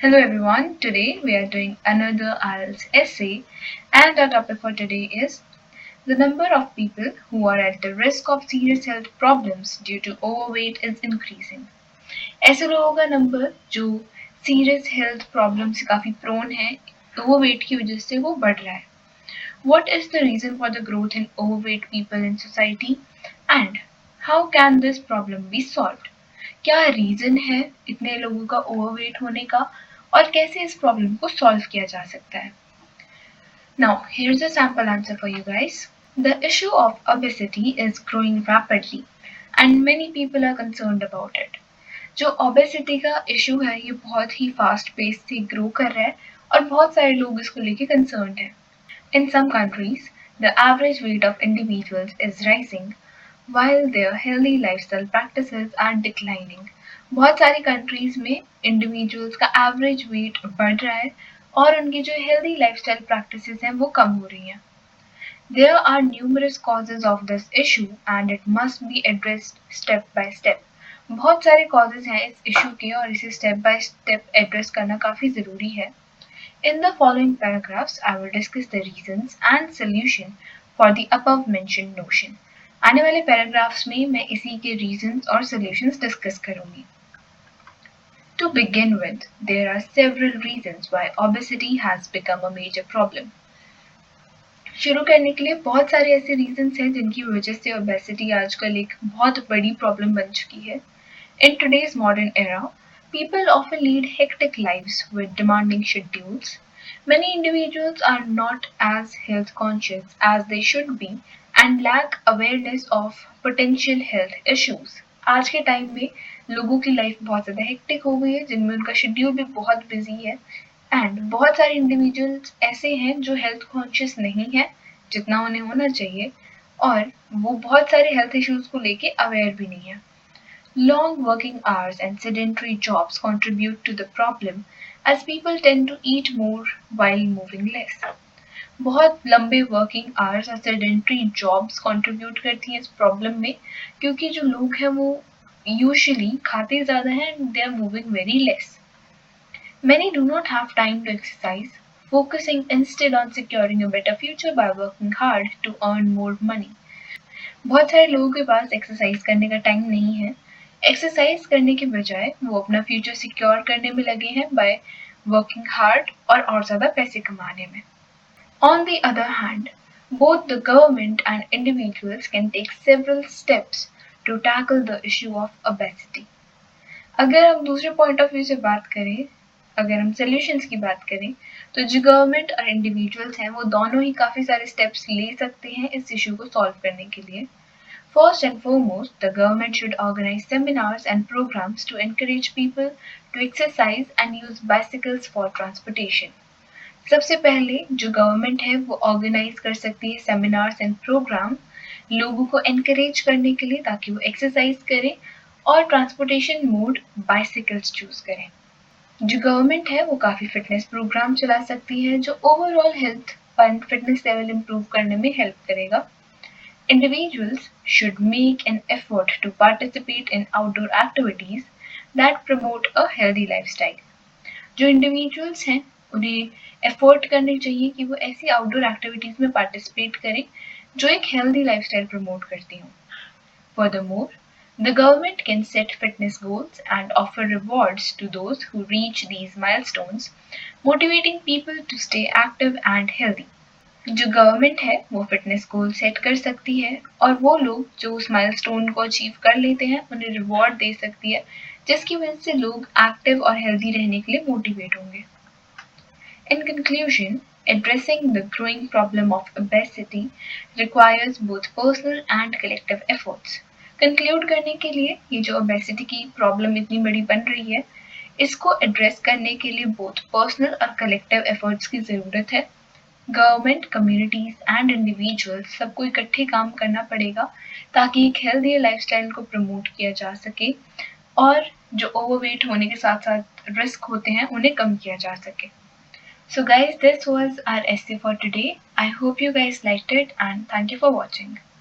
Hello everyone, today we are doing another IELTS essay and our topic for today is the number of people who are at the risk of serious health problems due to overweight is increasing. ऐसे लोगों का number जो serious health problem से काफ़ी prone है overweight की वजह से वो बढ़ रहा है. What is the reason for the growth in overweight people in society and how can this problem be solved? क्या रीजन है इतने लोगों का ओवरवेट होने का और कैसे इस प्रॉब्लम को सॉल्व किया जा सकता है. Now, here's a sample answer for you guys. The issue of obesity is growing rapidly and many people are concerned about it. जो obesity का इशू है ये बहुत ही फास्ट पेस से ग्रो कर रहा है और बहुत सारे लोग इसको लेके कंसर्न्ड हैं. In some countries, the average weight of individuals is rising while their healthy lifestyle practices are declining. बहुत सारी कंट्रीज में इंडिविजुअल्स का एवरेज वेट बढ़ रहा है और उनकी जो हेल्दी लाइफस्टाइल प्रैक्टिसेस हैं वो कम हो रही हैं. There are numerous causes of this issue and it must be addressed step by step. बहुत सारे कॉजेज हैं इस इशू के और इसे स्टेप बाय स्टेप एड्रेस करना काफ़ी ज़रूरी है. In the following paragraphs, I will discuss the reasons and solution for the above mentioned notion. आने वाले पैराग्राफ्स में मैं इसी के reasons और solutions discuss करूंगी. To begin with, there are several reasons why obesity has become a major problem. शुरू करने के लिए बहुत सारे ऐसे reasons हैं जिनकी वजह से obesity आजकल एक बहुत बड़ी problem बन चुकी है. In today's modern era, people often lead hectic lives with demanding schedules. Many individuals are not as health conscious as they should be and lack awareness of potential health issues. आज के time में लोगों की life बहुत ज़्यादा hectic हो गई है जिनमें उनका शेड्यूल भी बहुत बिजी है एंड बहुत सारे इंडिविजुअल्स ऐसे हैं जो हेल्थ कॉन्शियस नहीं है जितना उन्हें होना चाहिए और वो बहुत सारे हेल्थ इश्यूज को लेके अवेयर भी नहीं है. Long working hours and sedentary jobs contribute to the problem as people tend to eat more while moving less. बहुत लंबे वर्किंग आवर्स और सेडेंट्री जॉब्स कंट्रीब्यूट करती हैं इस प्रॉब्लम में क्योंकि जो लोग हैं वो यूजुअली खाते ज़्यादा हैं and they are moving very less. Many do not have time to exercise, focusing instead on securing a better future by working hard to earn more money. बहुत सारे लोगों के पास एक्सरसाइज करने का टाइम नहीं है. एक्सरसाइज करने के बजाय वो अपना फ्यूचर सिक्योर करने में लगे हैं बाय वर्किंग हार्ड और ज़्यादा पैसे कमाने में. On the other hand, both the government and individuals can take several steps to tackle the issue of obesity. अगर हम दूसरे पॉइंट ऑफ व्यू से बात करें, अगर हम सॉल्यूशंस की बात करें, तो जो गवर्नमेंट और इंडिविजुअल्स हैं वो दोनों ही काफ़ी सारे स्टेप्स ले सकते हैं इस इशू को सॉल्व करने के लिए. First and foremost, the government should organize seminars and programs to encourage people to exercise and use bicycles for transportation. सबसे पहले जो गवर्नमेंट है वो ऑर्गेनाइज कर सकती है सेमिनार्स एंड प्रोग्राम लोगों को एनकरेज करने के लिए ताकि वो एक्सरसाइज करें और ट्रांसपोर्टेशन मोड बाइसिकल्स चूज करें. जो गवर्नमेंट है वो काफ़ी फिटनेस प्रोग्राम चला सकती है जो overall health and fitness level improve करने में हेल्प करेगा. Individuals should make an effort to participate in outdoor activities that promote a healthy lifestyle. जो इंडिविजुअल्स हैं उन्हें एफर्ट करने चाहिए कि वो ऐसी आउटडोर एक्टिविटीज़ में पार्टिसिपेट करें जो एक हेल्दी लाइफस्टाइल प्रमोट करती हों. Furthermore, the government can set fitness goals and offer rewards to those who reach these milestones, motivating people to stay active and healthy. जो गवर्नमेंट है वो फिटनेस गोल सेट कर सकती है और वो लोग जो उस माइलस्टोन को अचीव कर लेते हैं उन्हें रिवॉर्ड दे सकती है जिसकी वजह से लोग एक्टिव और हेल्दी रहने के लिए मोटिवेट होंगे. In conclusion, addressing the growing problem of obesity requires both personal and collective efforts. Conclude करने के लिए ये जो obesity की प्रॉब्लम इतनी बड़ी बन रही है इसको एड्रेस करने के लिए both personal और collective efforts की ज़रूरत है. गवर्नमेंट, कम्युनिटीज एंड इंडिविजुअल्स सबको इकट्ठे काम करना पड़ेगा ताकि एक हेल्दी लाइफस्टाइल को प्रमोट किया जा सके और जो ओवरवेट होने के साथ साथ रिस्क होते हैं उन्हें कम किया जा सके. So guys, this was our essay for today. I hope you guys liked it and thank you for watching.